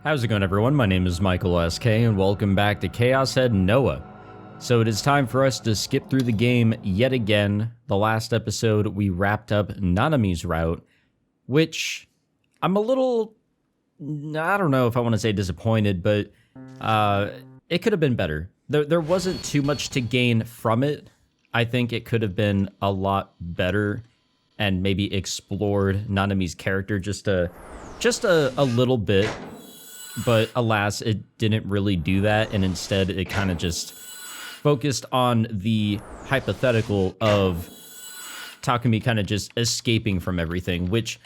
How's it going, everyone? My name is Michael SK, and welcome back to Chaos Head Noah. So it is time for us to skip through the game yet again. The last episode, we wrapped up Nanami's route, which I'm a little, I don't know if I want to say disappointed, but it could have been better. There wasn't too much to gain from it. I think it could have been a lot better and maybe explored Nanami's character just a little bit. But alas, it didn't really do that, and instead it kind of just focused on the hypothetical of Takumi kind of just escaping from everything, which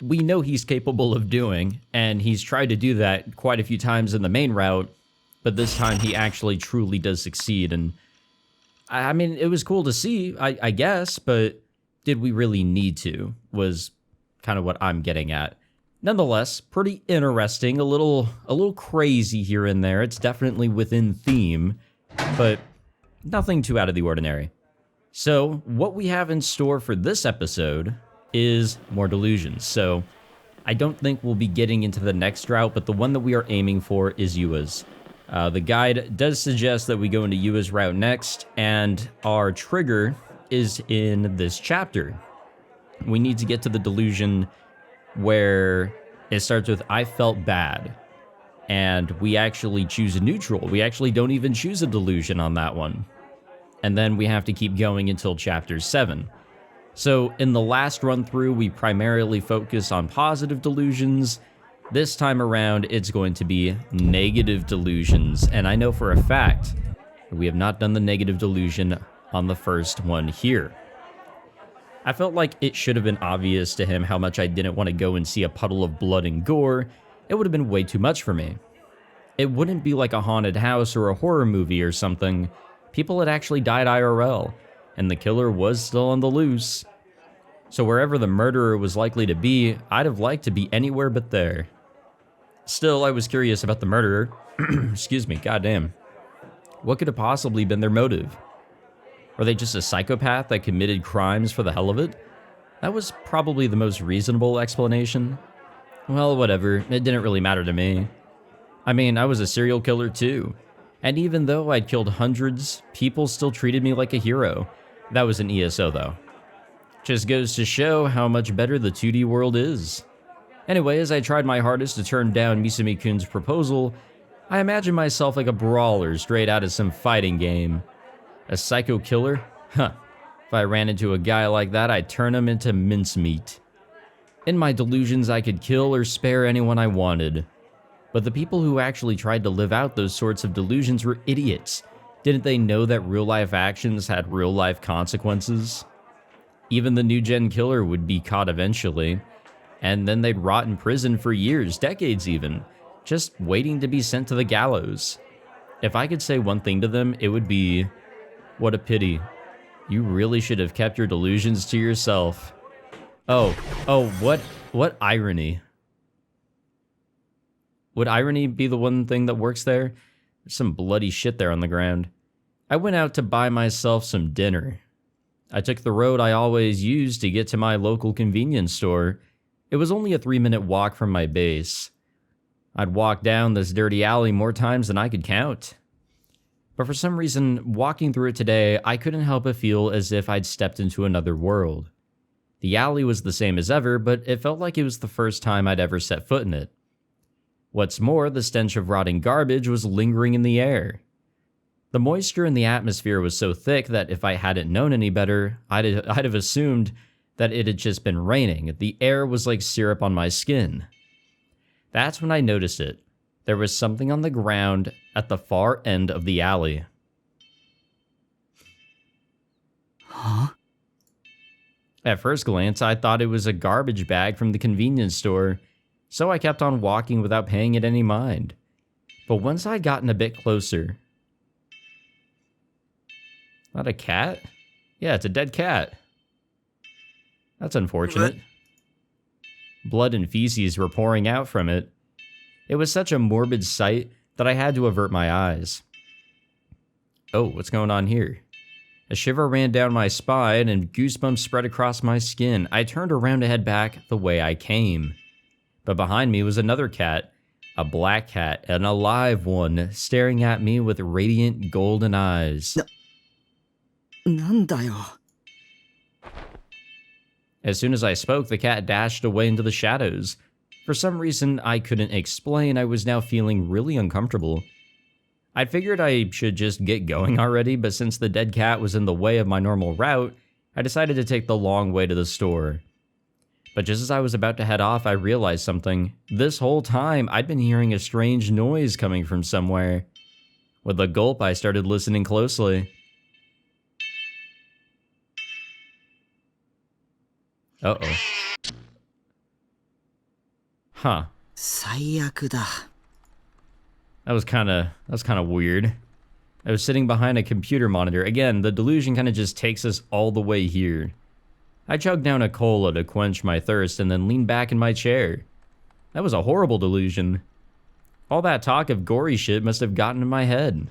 we know he's capable of doing, and he's tried to do that quite a few times in the main route, but this time he actually truly does succeed. And I mean, it was cool to see, I guess, but did we really need to, was kind of what I'm getting at. Nonetheless, pretty interesting, a little crazy here and there. It's definitely within theme, but nothing too out of the ordinary. So, what we have in store for this episode is more Delusions. So, I don't think we'll be getting into the next route, but the one that we are aiming for is Yua's. The guide does suggest that we go into Yua's route next, and our trigger is in this chapter. We need to get to the delusion where it starts with "I felt bad," and we actually choose a neutral. We actually don't even choose a delusion on that one. And then we have to keep going until chapter 7. So in the last run through, we primarily focus on positive delusions. This time around, it's going to be negative delusions, and I know for a fact that we have not done the negative delusion on the first one here. I felt like it should have been obvious to him how much I didn't want to go and see a puddle of blood and gore. It would have been way too much for me. It wouldn't be like a haunted house or a horror movie or something. People had actually died IRL, and the killer was still on the loose. So wherever the murderer was likely to be, I'd have liked to be anywhere but there. Still, I was curious about the murderer. Excuse me, goddamn. What could have possibly been their motive? Were they just a psychopath that committed crimes for the hell of it? That was probably the most reasonable explanation. Well, whatever, it didn't really matter to me. I mean, I was a serial killer too. And even though I'd killed hundreds, people still treated me like a hero. That was an ESO though. Just goes to show how much better the 2D world is. Anyway, as I tried my hardest to turn down Misumi-kun's proposal, I imagined myself like a brawler straight out of some fighting game. A psycho killer? Huh. If I ran into a guy like that, I'd turn him into mincemeat. In my delusions, I could kill or spare anyone I wanted. But the people who actually tried to live out those sorts of delusions were idiots. Didn't they know that real-life actions had real-life consequences? Even the NewGen killer would be caught eventually, and then they'd rot in prison for years, decades even, just waiting to be sent to the gallows. If I could say one thing to them, it would be, what a pity. You really should have kept your delusions to yourself. Oh, what irony. Would irony be the one thing that works there? There's some bloody shit there on the ground. I went out to buy myself some dinner. I took the road I always use to get to my local convenience store. It was only a 3-minute walk from my base. I'd walked down this dirty alley more times than I could count. But for some reason, walking through it today, I couldn't help but feel as if I'd stepped into another world. The alley was the same as ever, but it felt like it was the first time I'd ever set foot in it. What's more, the stench of rotting garbage was lingering in the air. The moisture in the atmosphere was so thick that if I hadn't known any better, I'd have assumed that it had just been raining. The air was like syrup on my skin. That's when I noticed it. There was something on the ground at the far end of the alley. Huh? At first glance, I thought it was a garbage bag from the convenience store, so I kept on walking without paying it any mind. But once I'd gotten a bit closer... Not a cat? Yeah, it's a dead cat. That's unfortunate. Blood and feces were pouring out from it. It was such a morbid sight that I had to avert my eyes. Oh, what's going on here? A shiver ran down my spine and goosebumps spread across my skin. I turned around to head back the way I came. But behind me was another cat, A black cat, an alive one, staring at me with radiant golden eyes. なんだよ。 As soon as I spoke, the cat dashed away into the shadows. For some reason I couldn't explain, I was now feeling really uncomfortable. I figured I should just get going already, but since the dead cat was in the way of my normal route, I decided to take the long way to the store. But just as I was about to head off, I realized something. This whole time, I'd been hearing a strange noise coming from somewhere. With a gulp, I started listening closely. Uh-oh. Huh. 最悪だ。 That was kind of weird. I was sitting behind a computer monitor. Again, the delusion kind of just takes us all the way here. I chugged down a cola to quench my thirst and then leaned back in my chair. That was a horrible delusion. All that talk of gory shit must have gotten in my head.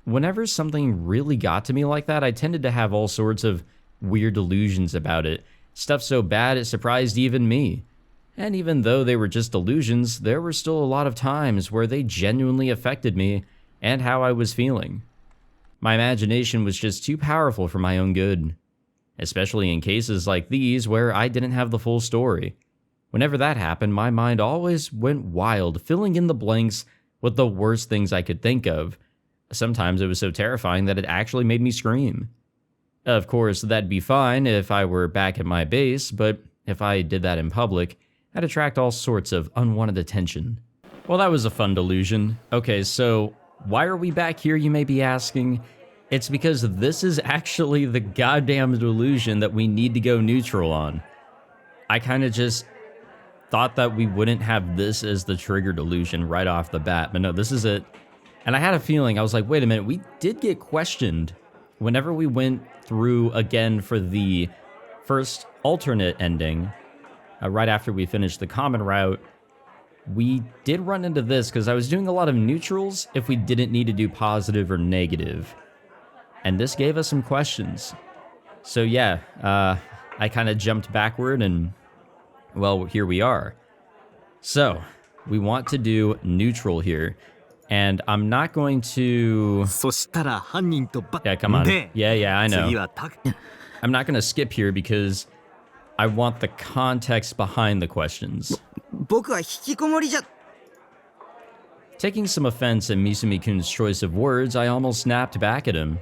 Whenever something really got to me like that, I tended to have all sorts of weird delusions about it. Stuff so bad it surprised even me. And even though they were just delusions, there were still a lot of times where they genuinely affected me and how I was feeling. My imagination was just too powerful for my own good. Especially in cases like these where I didn't have the full story. Whenever that happened, my mind always went wild, filling in the blanks with the worst things I could think of. Sometimes it was so terrifying that it actually made me scream. Of course, that'd be fine if I were back at my base, but if I did that in public, I'd attract all sorts of unwanted attention. Well, that was a fun delusion. Okay, so why are we back here, you may be asking? It's because this is actually the goddamn delusion that we need to go neutral on. I kind of just thought that we wouldn't have this as the trigger delusion right off the bat, but no, this is it. And I had a feeling, I was like, wait a minute, we did get questioned whenever we went through again for the first alternate ending. Right after we finished the common route, we did run into this because I was doing a lot of neutrals if we didn't need to do positive or negative. And this gave us some questions. So yeah, I kind of jumped backward and, well, here we are. So, we want to do neutral here. And I'm not going to... Yeah, come on. Yeah, I know. I'm not going to skip here because I want the context behind the questions. 僕は引きこもりじゃ。 Taking some offense at Misumi-kun's choice of words, I almost snapped back at him.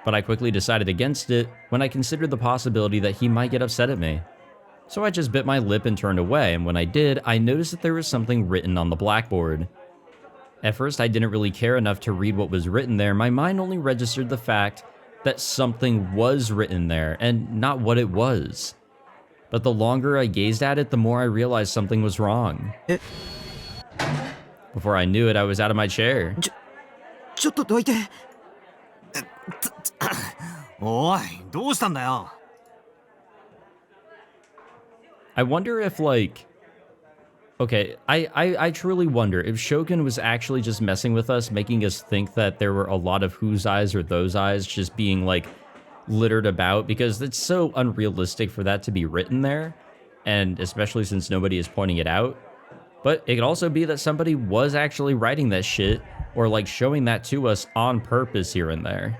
But I quickly decided against it when I considered the possibility that he might get upset at me. So I just bit my lip and turned away, and when I did, I noticed that there was something written on the blackboard. At first, I didn't really care enough to read what was written there. My mind only registered the fact that something was written there, and not what it was. But the longer I gazed at it, the more I realized something was wrong. Before I knew it, I was out of my chair. ちょっとどいて。おい、どうしたんだよ。 I wonder if, like... Okay, I truly wonder if Shogun was actually just messing with us, making us think that there were a lot of whose eyes or those eyes just being, like, littered about, because it's so unrealistic for that to be written there, and especially since nobody is pointing it out. But it could also be that somebody was actually writing that shit, or, like, showing that to us on purpose here and there.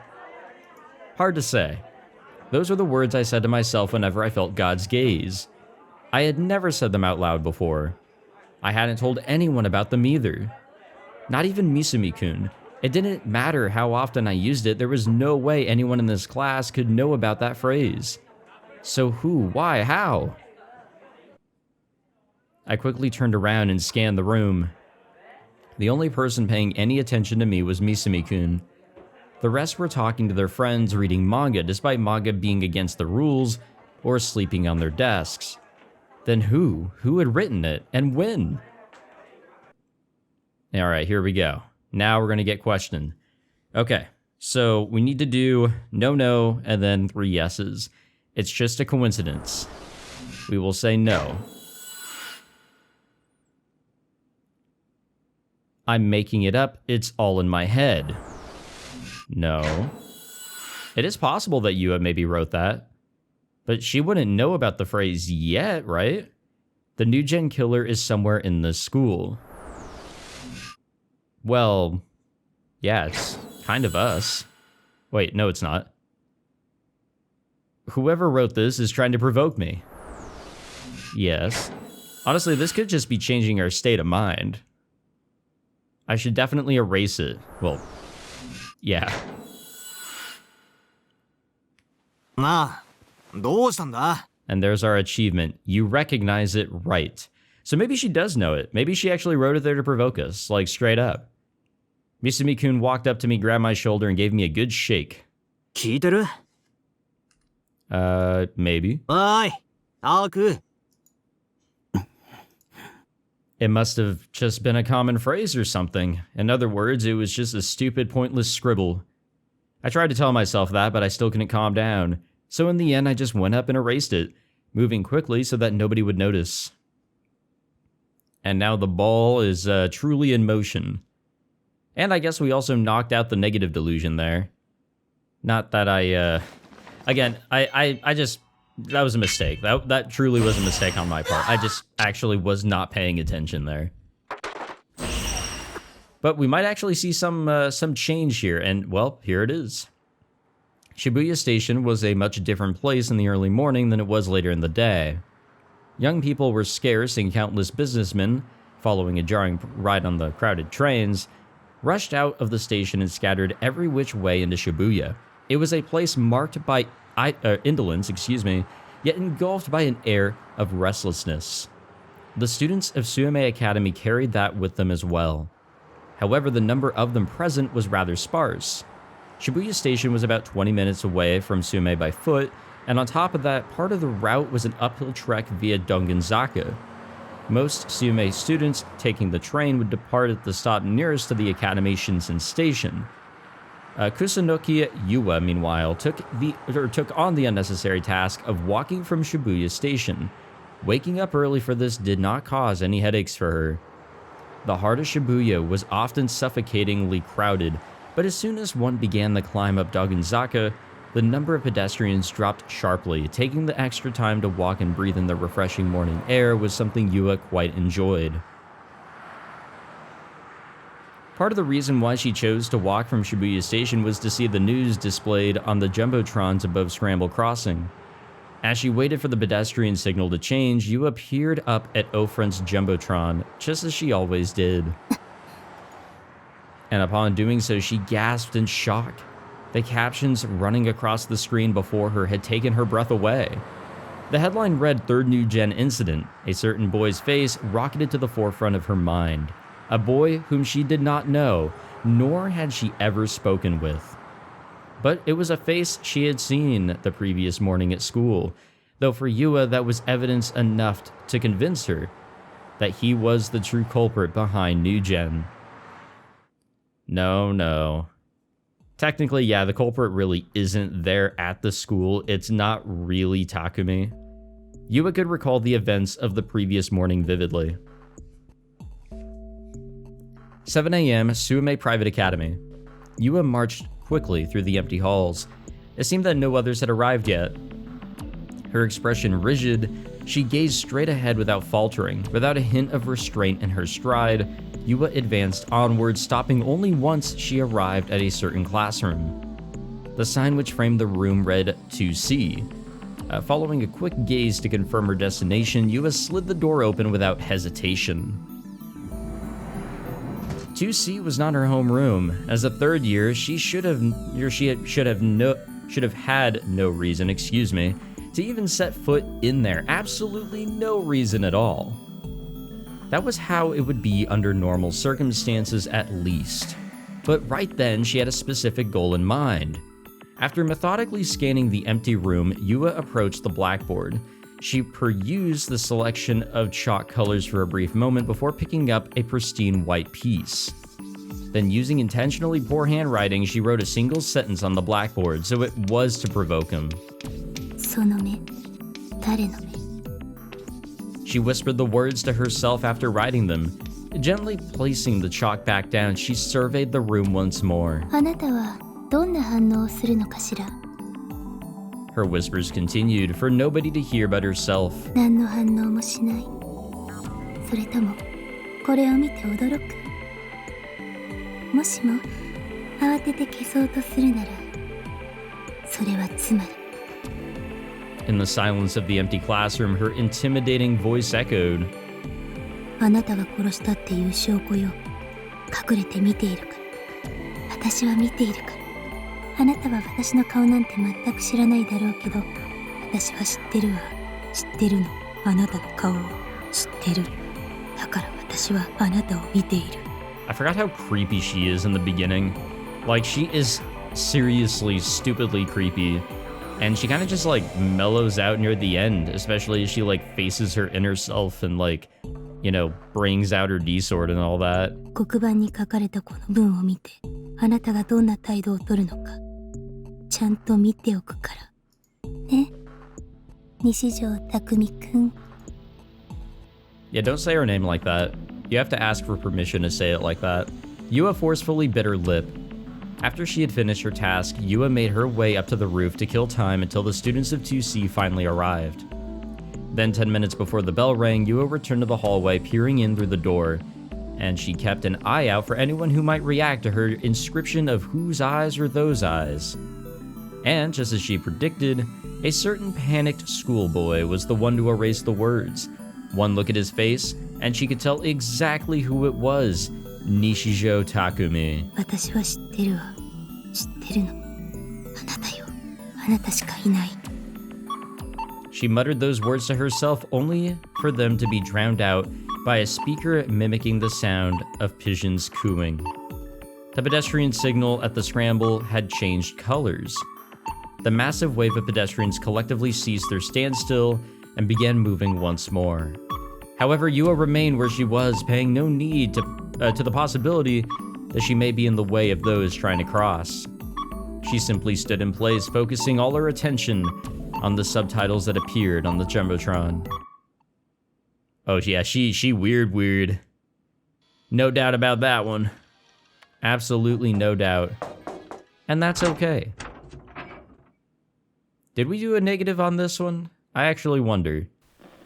Hard to say. Those were the words I said to myself whenever I felt God's gaze. I had never said them out loud before. I hadn't told anyone about them either. Not even Misumi-kun. It didn't matter how often I used it, there was no way anyone in this class could know about that phrase. So who, why, how? I quickly turned around and scanned the room. The only person paying any attention to me was Misumi-kun. The rest were talking to their friends, reading manga, despite manga being against the rules, or sleeping on their desks. Then who? Who had written it, and when? Alright, here we go. Now we're gonna get questioned. Okay, so we need to do no, and then 3 yeses. It's just a coincidence. We will say no. I'm making it up, it's all in my head. No. It is possible that Yua maybe wrote that. But she wouldn't know about the phrase yet, right? The NewGen killer is somewhere in this school. Well, yeah, it's kind of us. Wait, no, it's not. Whoever wrote this is trying to provoke me. Yes. Honestly, this could just be changing our state of mind. I should definitely erase it. Well, yeah. なあ、どうしたんだ? And there's our achievement. You recognize it right. So maybe she does know it. Maybe she actually wrote it there to provoke us, like straight up. Misumi-kun walked up to me, grabbed my shoulder, and gave me a good shake. 聞いてる? Maybe. おい、タク。 It must have just been a common phrase or something. In other words, it was just a stupid, pointless scribble. I tried to tell myself that, but I still couldn't calm down. So in the end, I just went up and erased it, moving quickly so that nobody would notice. And now the ball is truly in motion. And I guess we also knocked out the negative delusion there. Not that I, again, I just, that was a mistake. That truly was a mistake on my part. I just actually was not paying attention there. But we might actually see some change here, and well, here it is. Shibuya Station was a much different place in the early morning than it was later in the day. Young people were scarce, and countless businessmen, following a jarring ride on the crowded trains, rushed out of the station and scattered every which way into Shibuya. It was a place marked by indolence, yet engulfed by an air of restlessness. The students of Suumei Academy carried that with them as well. However, the number of them present was rather sparse. Shibuya Station was about 20 minutes away from Suumei by foot, and on top of that, part of the route was an uphill trek via Dongenzaka. Most Suumei students taking the train would depart at the stop nearest to the Academy Shinsen Station. Kusunoki Yuwa, meanwhile, took on the unnecessary task of walking from Shibuya Station. Waking up early for this did not cause any headaches for her. The heart of Shibuya was often suffocatingly crowded, but as soon as one began the climb up Dongenzaka, the number of pedestrians dropped sharply. Taking the extra time to walk and breathe in the refreshing morning air was something Yuwa quite enjoyed. Part of the reason why she chose to walk from Shibuya Station was to see the news displayed on the jumbotrons above Scramble Crossing. As she waited for the pedestrian signal to change, Yuwa peered up at Ofrent's jumbotron, just as she always did. And upon doing so, she gasped in shock. The captions running across the screen before her had taken her breath away. The headline read, "Third NewGen Incident." A certain boy's face rocketed to the forefront of her mind. A boy whom she did not know, nor had she ever spoken with. But it was a face she had seen the previous morning at school, though for Yuwa that was evidence enough to convince her that he was the true culprit behind NewGen. No. Technically, yeah, the culprit really isn't there at the school. It's not really Takumi. Yuwa could recall the events of the previous morning vividly. 7 a.m., Suumei Private Academy. Yuwa marched quickly through the empty halls. It seemed that no others had arrived yet. Her expression rigid, she gazed straight ahead without faltering. Without a hint of restraint in her stride, Yuwa advanced onward, stopping only once she arrived at a certain classroom. The sign which framed the room read 2C. Following a quick gaze to confirm her destination, Yuwa slid the door open without hesitation. 2C was not her homeroom. As a third year, she should have had no reason, to even set foot in there. Absolutely no reason at all. That was how it would be under normal circumstances, at least. But right then, she had a specific goal in mind. After methodically scanning the empty room, Yuwa approached the blackboard. She perused the selection of chalk colors for a brief moment before picking up a pristine white piece. Then, using intentionally poor handwriting, she wrote a single sentence on the blackboard, so it was to provoke him. She whispered the words to herself after writing them. Gently placing the chalk back down, she surveyed the room once more. Her whispers continued, for nobody to hear but herself. もしも慌てて消そうとするなら、それはつまり。 In the silence of the empty classroom, her intimidating voice echoed. あなたが殺したっていう証拠よ。隠れて見ているから。私は見ているから。あなたは私の顔なんて全く知らないだろうけど、私は知ってるわ。知ってるの。あなたの顔を知ってる。だから私はあなたを見ている。 I forgot how creepy she is in the beginning. Like, she is seriously stupidly creepy. And she kind of just like mellows out near the end, especially as she like faces her inner self and like, you know, brings out her D-sword and all that. 黒板に書かれたこの文を見て、あなたがどんな態度を取るのか、ちゃんと見ておくから。ね、西條匠くん。 Yeah, don't say her name like that. You have to ask for permission to say it like that. Yua forcefully bit her lip. After she had finished her task, Yua made her way up to the roof to kill time until the students of 2C finally arrived. Then 10 minutes before the bell rang, Yua returned to the hallway, peering in through the door, and she kept an eye out for anyone who might react to her inscription of whose eyes are those eyes. And, just as she predicted, a certain panicked schoolboy was the one to erase the words. One look at his face, and she could tell exactly who it was. Nishijo Takumi. 私は知ってるわ。知ってるの。あなたよ。あなたしかいない。 She muttered those words to herself only for them to be drowned out by a speaker mimicking the sound of pigeons cooing. The pedestrian signal at the scramble had changed colors. The massive wave of pedestrians collectively ceased their standstill and began moving once more. However, Yua remained where she was, paying no need to the possibility that she may be in the way of those trying to cross. She simply stood in place, focusing all her attention on the subtitles that appeared on the Jumbotron. Oh yeah, she weird. No doubt about that one. Absolutely no doubt. And that's okay. Did we do a negative on this one? I actually wonder.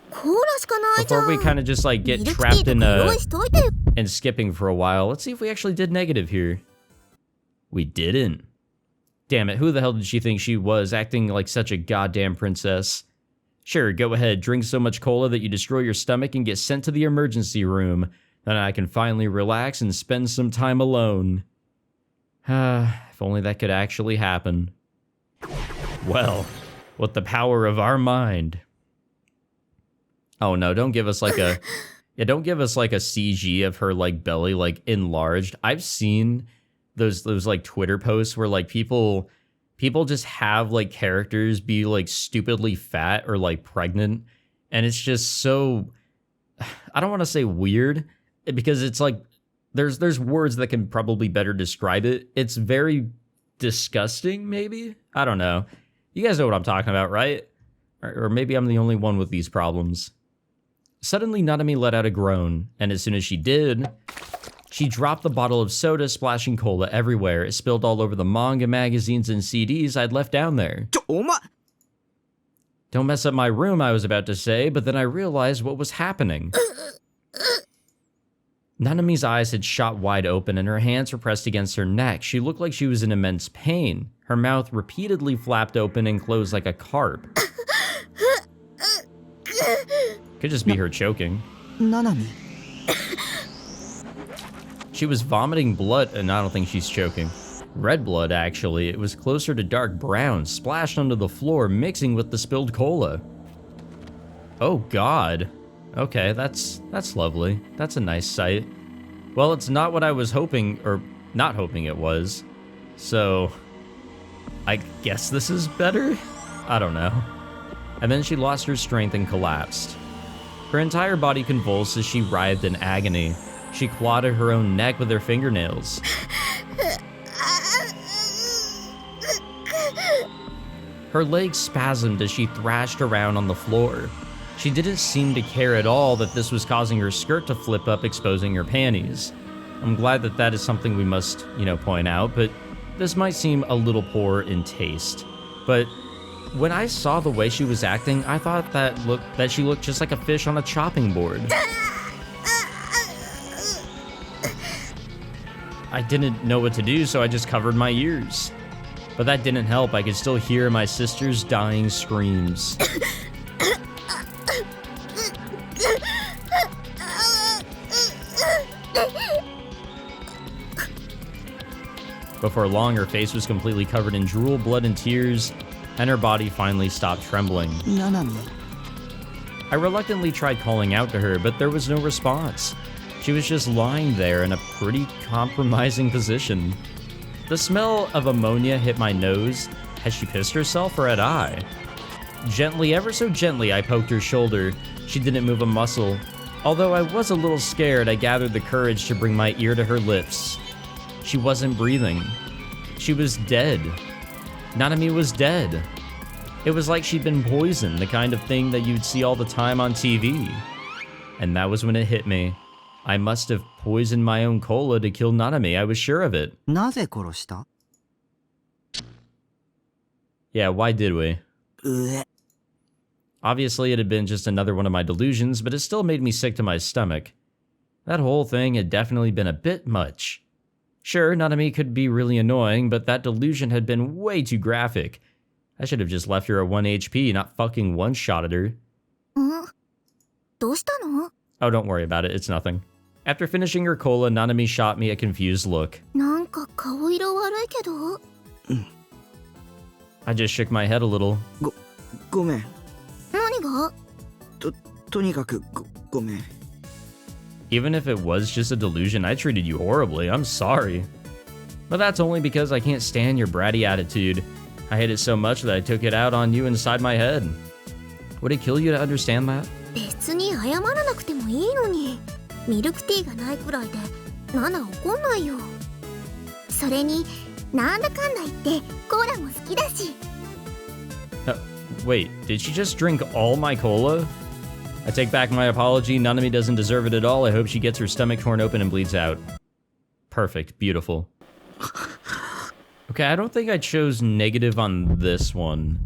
Before we kind of just like get trapped in and skipping for a while, let's see if we actually did negative here. We didn't. Damn it, who the hell did she think she was, acting like such a goddamn princess? Sure, go ahead, drink so much cola that you destroy your stomach and get sent to the emergency room. Then I can finally relax and spend some time alone. If only that could actually happen. Well, with the power of our mind. Oh no, don't give us like a... Yeah, don't give us like a CG of her like belly like enlarged. I've seen those like Twitter posts where like people just have like characters be like stupidly fat or like pregnant, and it's just so, I don't want to say weird because it's like there's words that can probably better describe it. It's very disgusting, maybe. I don't know. You guys know what I'm talking about, right? Or maybe I'm the only one with these problems. Suddenly, Nanami let out a groan, and as soon as she did, she dropped the bottle of soda, splashing cola everywhere. It spilled all over the manga, magazines, and CDs I'd left down there. Don't mess up my room, I was about to say, but then I realized what was happening. Nanami's eyes had shot wide open, and her hands were pressed against her neck. She looked like she was in immense pain. Her mouth repeatedly flapped open and closed like a carp. Could just be her choking. Nanami. She was vomiting blood, and I don't think she's choking. Red blood, actually. It was closer to dark brown, splashed onto the floor, mixing with the spilled cola. Oh god. Okay, that's lovely. That's a nice sight. Well, it's not what I was hoping, or not hoping it was. So, I guess this is better? I don't know. And then she lost her strength and collapsed. Her entire body convulsed as she writhed in agony. She clawed at her own neck with her fingernails. Her legs spasmed as she thrashed around on the floor. She didn't seem to care at all that this was causing her skirt to flip up, exposing her panties. I'm glad that that is something we must, point out, but this might seem a little poor in taste. But when I saw the way she was acting, I thought that she looked just like a fish on a chopping board. I didn't know what to do, so I just covered my ears. But that didn't help. I could still hear my sister's dying screams. Before long, her face was completely covered in drool, blood, and tears, and her body finally stopped trembling. Nanami. I reluctantly tried calling out to her, but there was no response. She was just lying there in a pretty compromising position. The smell of ammonia hit my nose. Had she pissed herself, or had I? Gently, ever so gently, I poked her shoulder. She didn't move a muscle. Although I was a little scared, I gathered the courage to bring my ear to her lips. She wasn't breathing. She was dead. Nanami was dead. It was like she'd been poisoned, the kind of thing that you'd see all the time on TV. And that was when it hit me. I must have poisoned my own cola to kill Nanami, I was sure of it. なぜ殺した? Yeah, why did we? うえ。 Obviously, it had been just another one of my delusions, but it still made me sick to my stomach. That whole thing had definitely been a bit much. Sure, Nanami could be really annoying, but that delusion had been way too graphic. I should have just left her at 1 HP, not fucking one-shotted her. どうしたの? Oh, don't worry about it, it's nothing. After finishing her cola, Nanami shot me a confused look. なんか顔色悪いけど. I just shook my head a little. ごめん。何が? とにかくごめん。 Even if it was just a delusion, I treated you horribly. I'm sorry. But that's only because I can't stand your bratty attitude. I hate it so much that I took it out on you inside my head. Would it kill you to understand that? 別に謝らなくてもいいのに。ミルクティーがないくらいでナナ怒んないよ。それになんだかんだ言ってコーラも好きだし。Wait, did she just drink all my cola? I take back my apology. Nanami doesn't deserve it at all. I hope she gets her stomach torn open and bleeds out. Perfect. Beautiful. Okay, I don't think I chose negative on this one.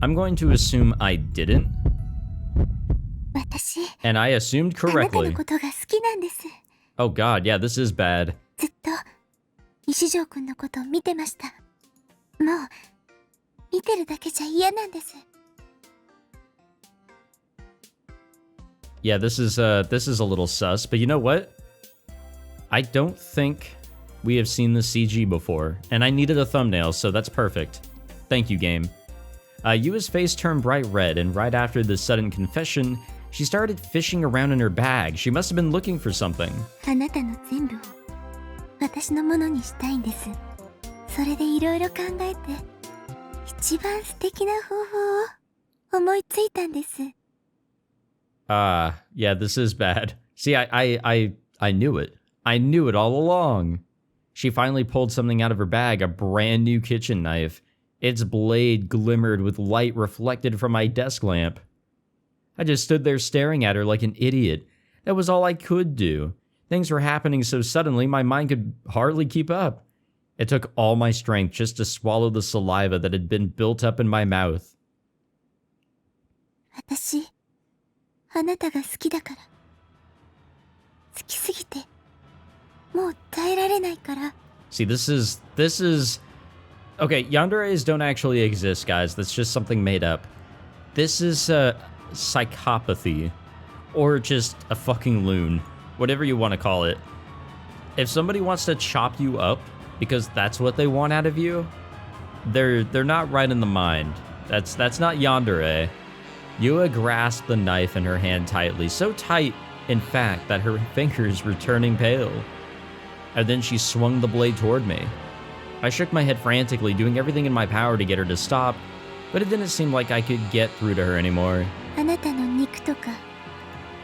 I'm going to assume I didn't. 私、 And I assumed あなたの correctly. ことが好きなんです。 Oh god, yeah, this is bad. ずっと西条くんのこと見てました。もう見てるだけじゃ嫌なんです。 Yeah, this is a little sus, but you know what? I don't think we have seen the CG before, and I needed a thumbnail, so that's perfect. Thank you, game. Yua's face turned bright red, and right after the sudden confession, she started fishing around in her bag. She must have been looking for something. あなたの全部を私のものにしたいんです。それでいろいろ考えて一番素敵な方法を思いついたんです。 Yeah, this is bad. See, I knew it. I knew it all along. She finally pulled something out of her bag, a brand new kitchen knife. Its blade glimmered with light reflected from my desk lamp. I just stood there staring at her like an idiot. That was all I could do. Things were happening so suddenly, my mind could hardly keep up. It took all my strength just to swallow the saliva that had been built up in my mouth. 私、あなたが好きだから。好きすぎて、もう耐えられないから。 See, this is... Okay, yanderes don't actually exist, guys. That's just something made up. This is, psychopathy. Or just a fucking loon. Whatever you want to call it. If somebody wants to chop you up because that's what they want out of you, they're not right in the mind. That's not yandere. Yua grasped the knife in her hand tightly, so tight, in fact, that her fingers were turning pale. And then she swung the blade toward me. I shook my head frantically, doing everything in my power to get her to stop, but it didn't seem like I could get through to her anymore. あなたの肉とか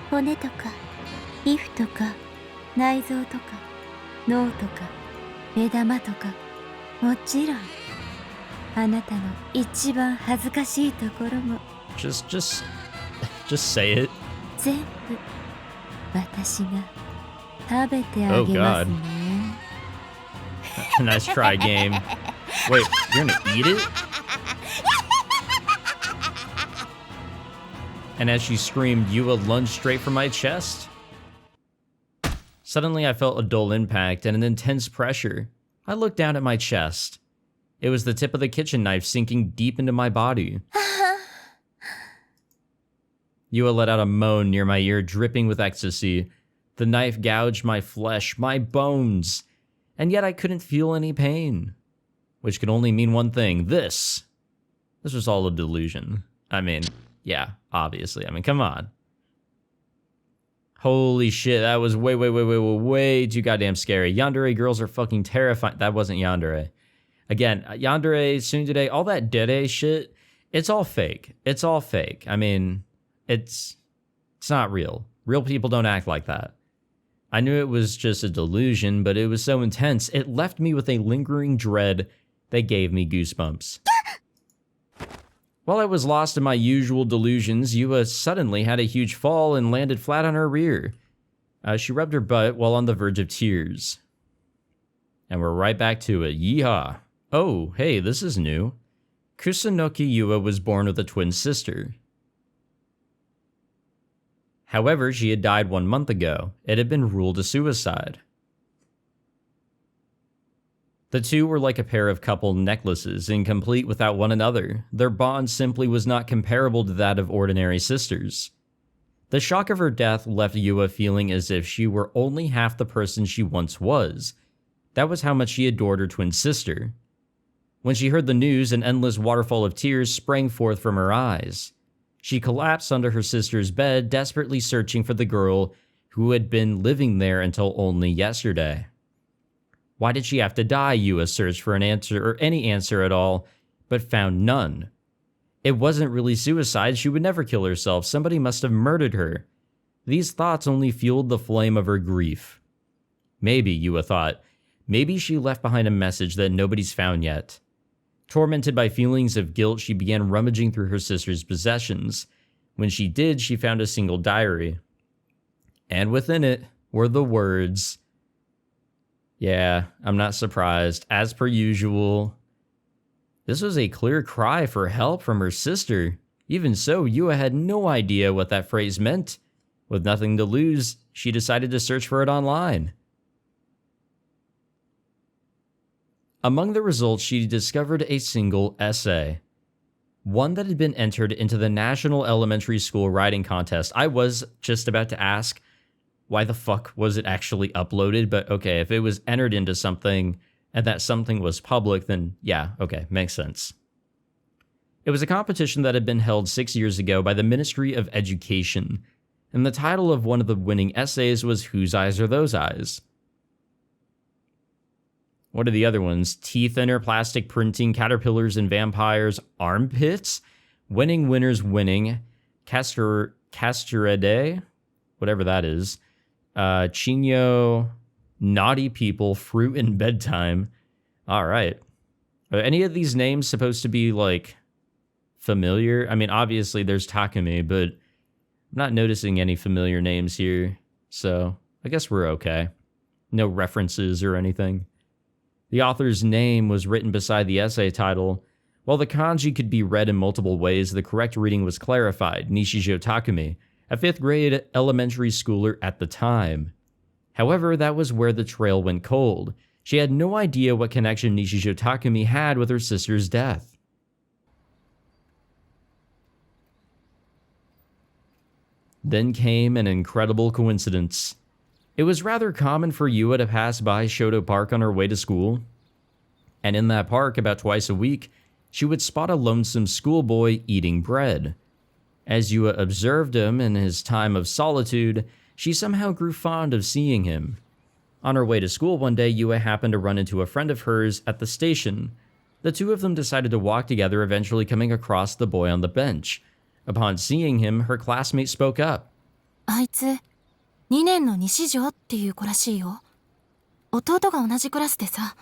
骨とか皮膚とか内臓とか脳とか目玉とかもちろんあなたの一番恥ずかしいところも Just say it. 全部私が食べてあげますね。Nice try, game. Wait, you're gonna eat it? And as she screamed, Yua lunged straight for my chest. Suddenly, I felt a dull impact and an intense pressure. I looked down at my chest. It was the tip of the kitchen knife sinking deep into my body. Yua let out a moan near my ear, dripping with ecstasy. The knife gouged my flesh, my bones, and yet I couldn't feel any pain. Which could only mean one thing. This was all a delusion. I mean, yeah, obviously. I mean, come on. Holy shit, that was way too goddamn scary. Yandere girls are fucking terrifying. That wasn't Yandere. Again, Yandere, tsundere, all that dere shit, it's all fake. It's all fake. I mean, it's not real. Real people don't act like that. I knew it was just a delusion, but it was so intense, it left me with a lingering dread that gave me goosebumps. While I was lost in my usual delusions, Yua suddenly had a huge fall and landed flat on her rear. She rubbed her butt while on the verge of tears. And we're right back to it. Yeehaw. Oh, hey, this is new. Kusunoki Yua was born with a twin sister. However, she had died 1 month ago. It had been ruled a suicide. The two were like a pair of coupled necklaces, incomplete without one another. Their bond simply was not comparable to that of ordinary sisters. The shock of her death left Yua feeling as if she were only half the person she once was. That was how much she adored her twin sister. When she heard the news, an endless waterfall of tears sprang forth from her eyes. She collapsed under her sister's bed, desperately searching for the girl who had been living there until only yesterday. Why did she have to die? Yua searched for an answer, or any answer at all, but found none. It wasn't really suicide. She would never kill herself. Somebody must have murdered her. These thoughts only fueled the flame of her grief. Maybe, Yua thought, maybe she left behind a message that nobody's found yet. Tormented by feelings of guilt, she began rummaging through her sister's possessions. When she did, she found a single diary. And within it were the words, "Yeah, I'm not surprised. As per usual." This was a clear cry for help from her sister. Even so, Yua had no idea what that phrase meant. With nothing to lose, she decided to search for it online. Among the results, she discovered a single essay. One that had been entered into the National Elementary School Writing Contest. I was just about to ask, why the fuck was it actually uploaded? But okay, if it was entered into something and that something was public, then yeah, okay, makes sense. It was a competition that had been held 6 years ago by the Ministry of Education, and the title of one of the winning essays was "Whose Eyes Are Those Eyes?" What are the other ones? Teeth thinner, plastic printing, caterpillars and vampires, armpits, winning winners winning, Castorade, whatever that is, Chino, naughty people, fruit and bedtime. All right. Are any of these names supposed to be like familiar? I mean, obviously there's Takumi, but I'm not noticing any familiar names here. So I guess we're okay. No references or anything. The author's name was written beside the essay title. While the kanji could be read in multiple ways, the correct reading was clarified: Nishijo Takumi, a 5th grade elementary schooler at the time. However, that was where the trail went cold. She had no idea what connection Nishijo Takumi had with her sister's death. Then came an incredible coincidence. It was rather common for Yua to pass by Shoto Park on her way to school. And in that park, about twice a week, she would spot a lonesome schoolboy eating bread. As Yua observed him in his time of solitude, she somehow grew fond of seeing him. On her way to school one day, Yua happened to run into a friend of hers at the station. The two of them decided to walk together, eventually coming across the boy on the bench. Upon seeing him, her classmate spoke up. あいつ、2年の西条っていう子らしいよ。弟が同じクラスでさ、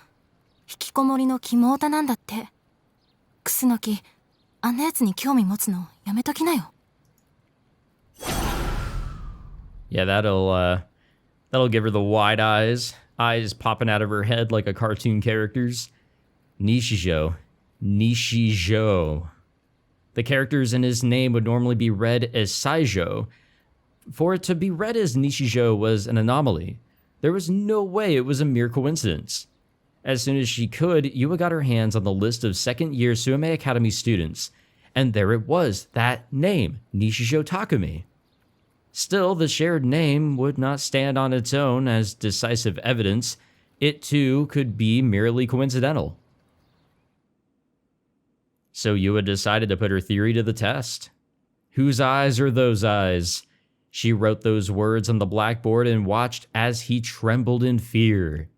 引きこもりの肝オタなんだって。楠木、あんなやつに興味持つのやめときなよ。Yeah, that'll give her the wide eyes popping out of her head like a cartoon character's. Nishijo. The characters in his name would normally be read as Saijo. For it to be read as Nishijo was an anomaly. There was no way it was a mere coincidence. As soon as she could, Yua got her hands on the list of second-year Suimei Academy students, and there it was, that name, Nishijo Takumi. Still, the shared name would not stand on its own as decisive evidence. It too could be merely coincidental. So Yua decided to put her theory to the test. Whose eyes are those eyes? She wrote those words on the blackboard and watched as he trembled in fear.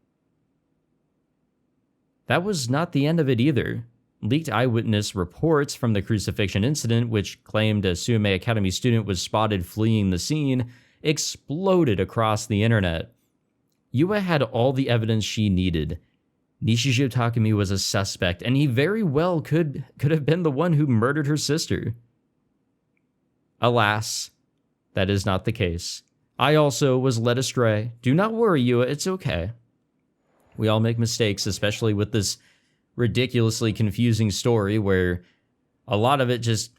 That was not the end of it either. Leaked eyewitness reports from the crucifixion incident, which claimed a Suimei Academy student was spotted fleeing the scene, exploded across the internet. Yua had all the evidence she needed. Nishijo Takumi was a suspect, and he very well could have been the one who murdered her sister. Alas, that is not the case. I also was led astray. Do not worry, Yua, it's okay. We all make mistakes, especially with this ridiculously confusing story where a lot of it just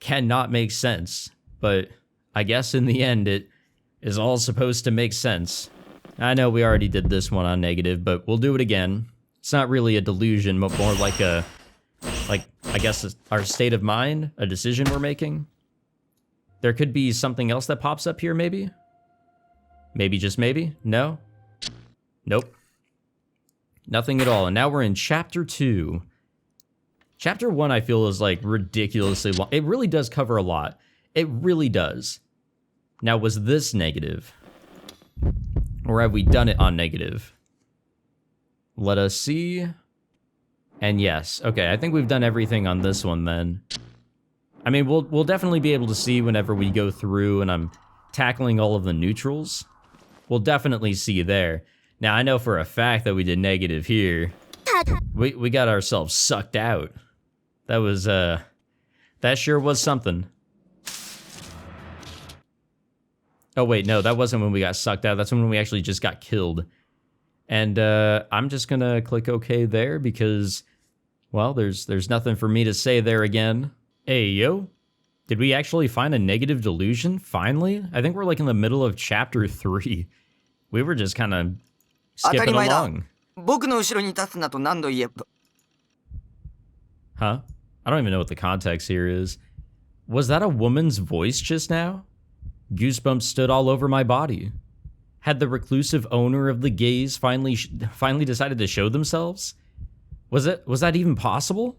cannot make sense. But I guess in the end, it is all supposed to make sense. I know we already did this one on negative, but we'll do it again. It's not really a delusion, but more like I guess our state of mind, a decision we're making. There could be something else that pops up here, maybe? Maybe, just maybe? No? Nope. Nothing at all. And now we're in Chapter 2. Chapter 1, I feel, is like ridiculously long. It really does cover a lot. It really does. Now, was this negative? Or have we done it on negative? Let us see. And yes. Okay, I think we've done everything on this one then. I mean, we'll definitely be able to see whenever we go through and I'm tackling all of the neutrals. We'll definitely see there. Now, I know for a fact that we did negative here. We got ourselves sucked out. That was, that sure was something. Oh, wait, no, that wasn't when we got sucked out. That's when we actually just got killed. And I'm just gonna click OK there because, well, there's nothing for me to say there again. Hey, yo. Did we actually find a negative delusion, finally? I think we're like in the middle of Chapter 3. We were just kind of skipping along. 僕の後ろに立つなと何度言えば。 Huh? I don't even know what the context here is. Was that a woman's voice just now? Goosebumps stood all over my body. Had the reclusive owner of the gaze finally decided to show themselves? Was that even possible?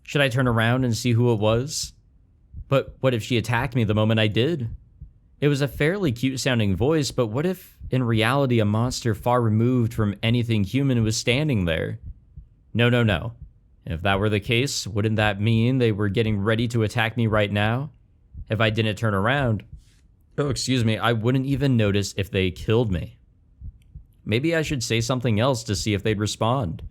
Should I turn around and see who it was? But what if she attacked me the moment I did? It was a fairly cute-sounding voice, but what if, in reality, a monster far removed from anything human was standing there? No, no, no. If that were the case, wouldn't that mean they were getting ready to attack me right now? If I didn't turn around, I wouldn't even notice if they killed me. Maybe I should say something else to see if they'd respond.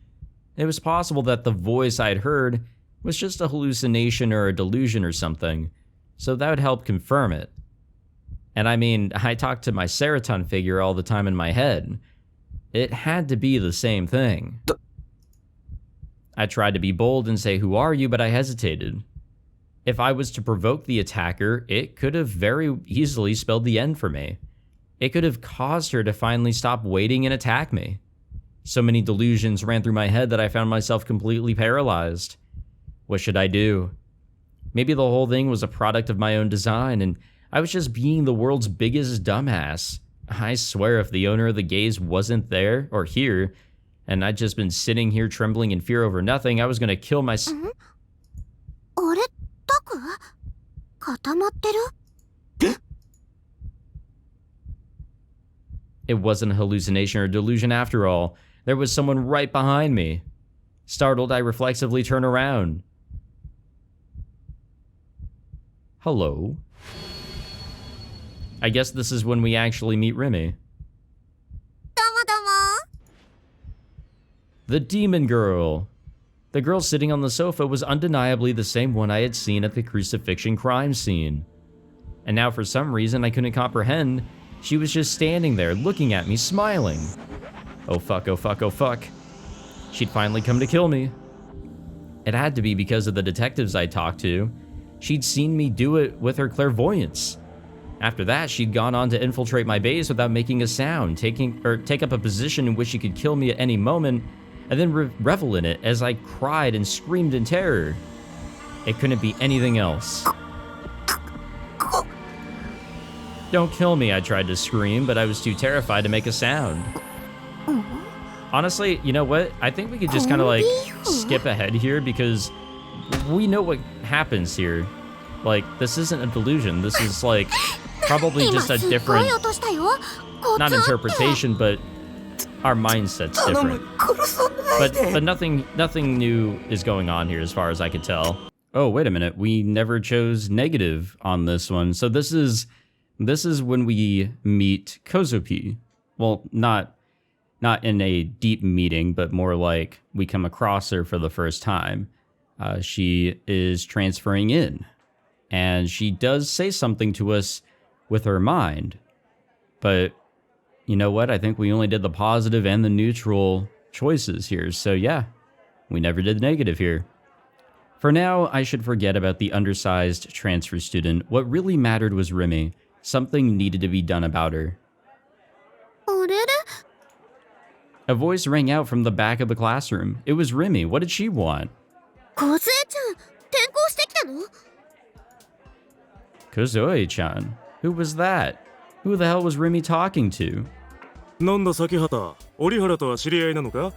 It was possible that the voice I'd heard was just a hallucination or a delusion or something, so that would help confirm it. And I mean, I talk to my Seroton figure all the time in my head. It had to be the same thing. I tried to be bold and say, "Who are you?" but I hesitated. If I was to provoke the attacker, it could have very easily spelled the end for me. It could have caused her to finally stop waiting and attack me. So many delusions ran through my head that I found myself completely paralyzed. What should I do? Maybe the whole thing was a product of my own design, and I was just being the world's biggest dumbass. I swear if the owner of the gaze wasn't there, or here, and I'd just been sitting here trembling in fear over nothing, I was gonna kill myself. あれタク固まってる It wasn't a hallucination or delusion after all. There was someone right behind me. Startled, I reflexively turn around. Hello. I guess this is when we actually meet Rimi. どうもどうも The demon girl. The girl sitting on the sofa was undeniably the same one I had seen at the crucifixion crime scene. And now for some reason I couldn't comprehend, she was just standing there looking at me, smiling. Oh fuck, oh fuck, oh fuck. She'd finally come to kill me. It had to be because of the detectives I talked to. She'd seen me do it with her clairvoyance. After that, she'd gone on to infiltrate my base without making a sound, take up a position in which she could kill me at any moment, and then revel in it as I cried and screamed in terror. It couldn't be anything else. Don't kill me, I tried to scream, but I was too terrified to make a sound. Honestly, you know what? I think we could just kind of like skip ahead here because we know what happens here. Like, this isn't a delusion. This is like probably just a different, not interpretation, but our mindset's different. But nothing new is going on here as far as I could tell. Oh, wait a minute. We never chose negative on this one. So this is when we meet Kozuki. Well, not in a deep meeting, but more like we come across her for the first time. She is transferring in, and she does say something to us with her mind. But you know what? I think we only did the positive and the neutral choices here. So yeah, we never did negative here. For now, I should forget about the undersized transfer student. What really mattered was Rimi. Something needed to be done about her. A voice rang out from the back of the classroom. It was Rimi. What did she want? Kozoe-chan? Who was that? Who the hell was Rimi talking to? なんだ咲畑、折原とは知り合いなのか?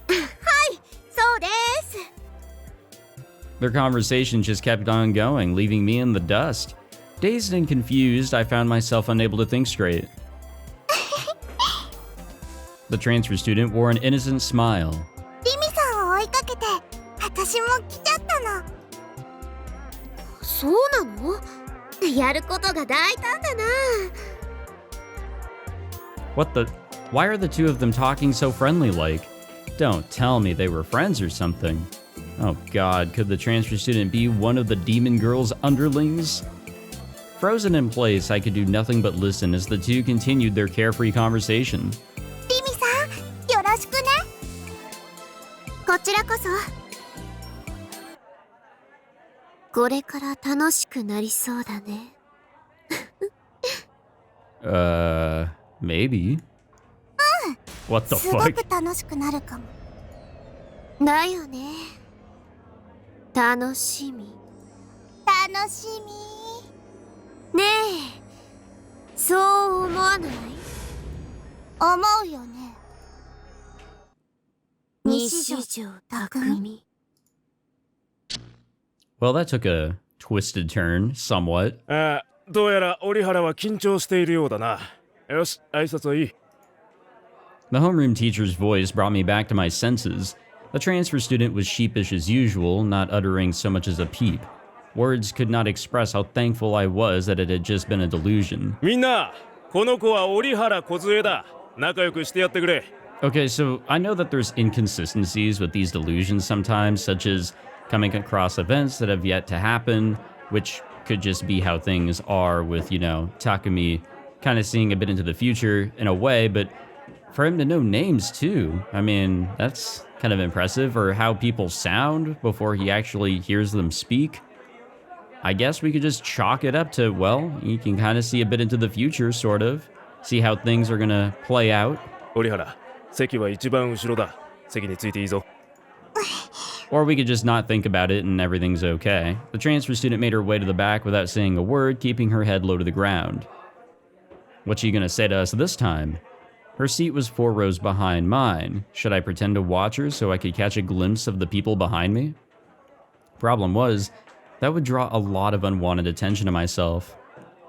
そうです。 Their conversation just kept on going, leaving me in the dust. Dazed and confused, I found myself unable to think straight. The transfer student wore an innocent smile. リミさんを追いかけて、私も来ちゃったの。そうなの？やることが大胆だな。What the? Why are the two of them talking so friendly like? Don't tell me they were friends or something. Oh god, could the transfer student be one of the demon girl's underlings? Frozen in place, I could do nothing but listen as the two continued their carefree conversation. リミさん、よろしくね。こちらこそ。これから楽しくなりそうだね。Maybe. What the すご fuck? く楽しくなるかも。だよね。楽しみ。楽しみ。ねえ、そう思わない？思うよね。西条匠。 Well, that took a twisted turn, somewhat. ああ、どうやら折原は緊張しているようだな。よし、挨拶はいい。The homeroom teacher's voice brought me back to my senses. The transfer student was sheepish as usual, not uttering so much as a peep. Words could not express how thankful I was that it had just been a delusion. みんな、この子は折原梢だ。仲良くしてやってくれ。 Okay, so I know that there's inconsistencies with these delusions sometimes, such as coming across events that have yet to happen, which could just be how things are with, you know, Takumi kind of seeing a bit into the future in a way, but for him to know names too, I mean, that's kind of impressive, or how people sound before he actually hears them speak. I guess we could just chalk it up to, well, you can kind of see a bit into the future, sort of, see how things are gonna play out. 折原、席は一番後ろだ。席についていいぞ。 Or we could just not think about it and everything's okay. The transfer student made her way to the back without saying a word, keeping her head low to the ground. What's she gonna say to us this time? Her seat was 4 rows behind mine. Should I pretend to watch her so I could catch a glimpse of the people behind me? Problem was, that would draw a lot of unwanted attention to myself.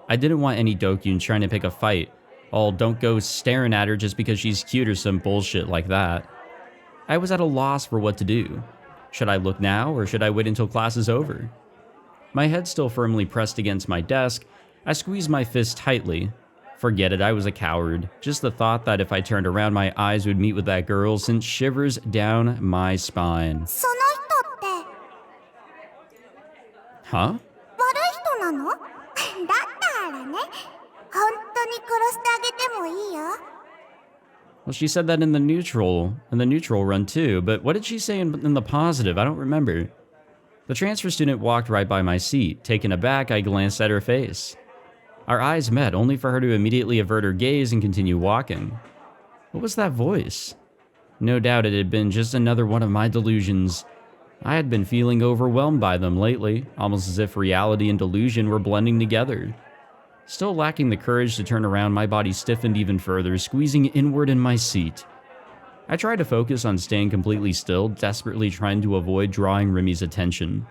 I didn't want any Dokyun trying to pick a fight. Oh, don't go staring at her just because she's cute or some bullshit like that. I was at a loss for what to do. Should I look now, or should I wait until class is over? My head still firmly pressed against my desk, I squeezed my fist tightly. Forget it, I was a coward. Just the thought that if I turned around, my eyes would meet with that girl sent shivers down my spine. その人って Huh? 悪い人なの？だったらね、本当に殺してあげてもいいよ。 Well, she said that in the neutral run too, but what did she say in the positive? I don't remember. The transfer student walked right by my seat. Taken aback, I glanced at her face. Our eyes met, only for her to immediately avert her gaze and continue walking. What was that voice? No doubt it had been just another one of my delusions. I had been feeling overwhelmed by them lately, almost as if reality and delusion were blending together. Still lacking the courage to turn around, my body stiffened even further, squeezing inward in my seat. I tried to focus on staying completely still, desperately trying to avoid drawing Rimi's attention.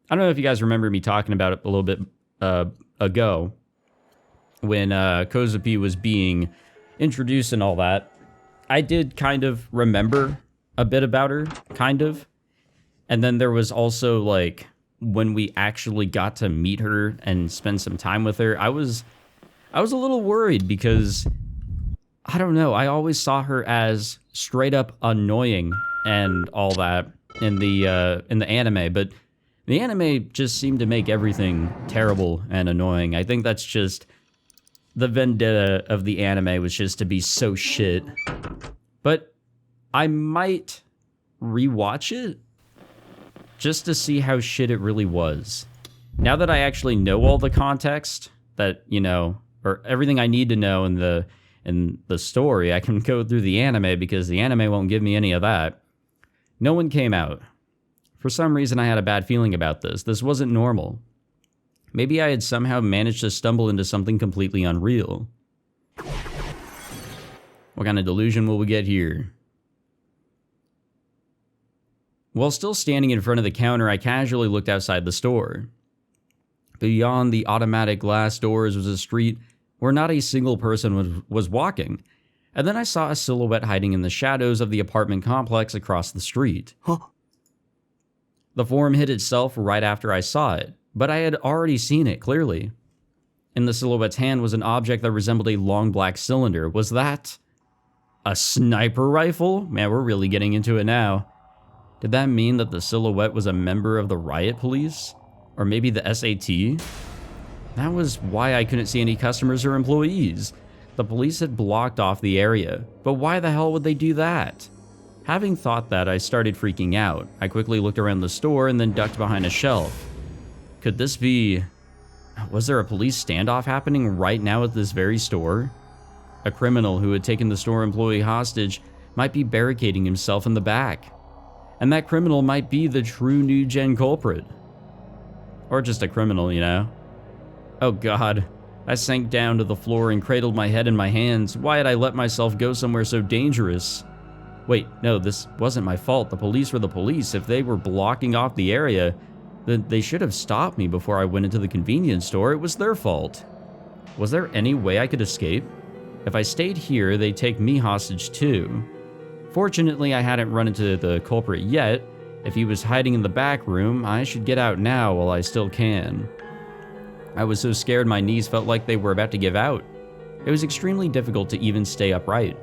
I don't know if you guys remember me talking about it a little bit ago, when Kozupi was being introduced and all that. I did kind of remember a bit about her, kind of. And then there was also, like, when we actually got to meet her and spend some time with her, I was a little worried because, I don't know, I always saw her as straight up annoying and all that in the anime, but the anime just seemed to make everything terrible and annoying. I think that's just the vendetta of the anime, was just to be so shit. But I might rewatch it just to see how shit it really was. Now that I actually know all the context that, you know, or everything I need to know in the story, I can go through the anime, because the anime won't give me any of that. No one came out. For some reason, I had a bad feeling about this. This wasn't normal. Maybe I had somehow managed to stumble into something completely unreal. What kind of delusion will we get here? While still standing in front of the counter, I casually looked outside the store. Beyond the automatic glass doors was a street where not a single person was walking, and then I saw a silhouette hiding in the shadows of the apartment complex across the street. Huh? The form hid itself right after I saw it, but I had already seen it clearly. In the silhouette's hand was an object that resembled a long black cylinder. Was that a sniper rifle? Man, we're really getting into it now. Did that mean that the silhouette was a member of the riot police? Or maybe the SAT? That was why I couldn't see any customers or employees. The police had blocked off the area, but why the hell would they do that? Having thought that, I started freaking out. I quickly looked around the store and then ducked behind a shelf. Could this be... Was there a police standoff happening right now at this very store? A criminal who had taken the store employee hostage might be barricading himself in the back. And that criminal might be the true NewGen culprit. Or just a criminal, you know? Oh god. I sank down to the floor and cradled my head in my hands. Why had I let myself go somewhere so dangerous? Wait, no, this wasn't my fault. The police were the police. If they were blocking off the area, then they should have stopped me before I went into the convenience store. It was their fault. Was there any way I could escape? If I stayed here, they'd take me hostage too. Fortunately, I hadn't run into the culprit yet. If he was hiding in the back room, I should get out now while I still can. I was so scared my knees felt like they were about to give out. It was extremely difficult to even stay upright.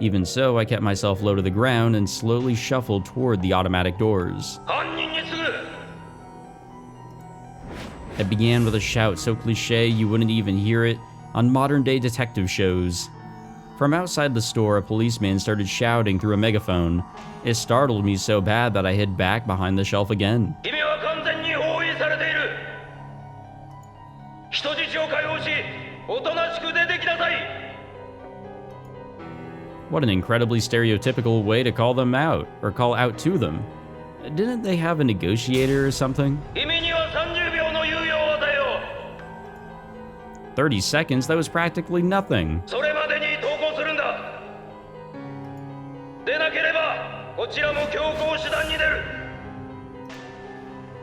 Even so, I kept myself low to the ground and slowly shuffled toward the automatic doors. It began with a shout so cliché you wouldn't even hear it on modern-day detective shows. From outside the store, a policeman started shouting through a megaphone. It startled me so bad that I hid back behind the shelf again. What an incredibly stereotypical way to call them out, or call out to them. Didn't they have a negotiator or something? 30 seconds? That was practically nothing.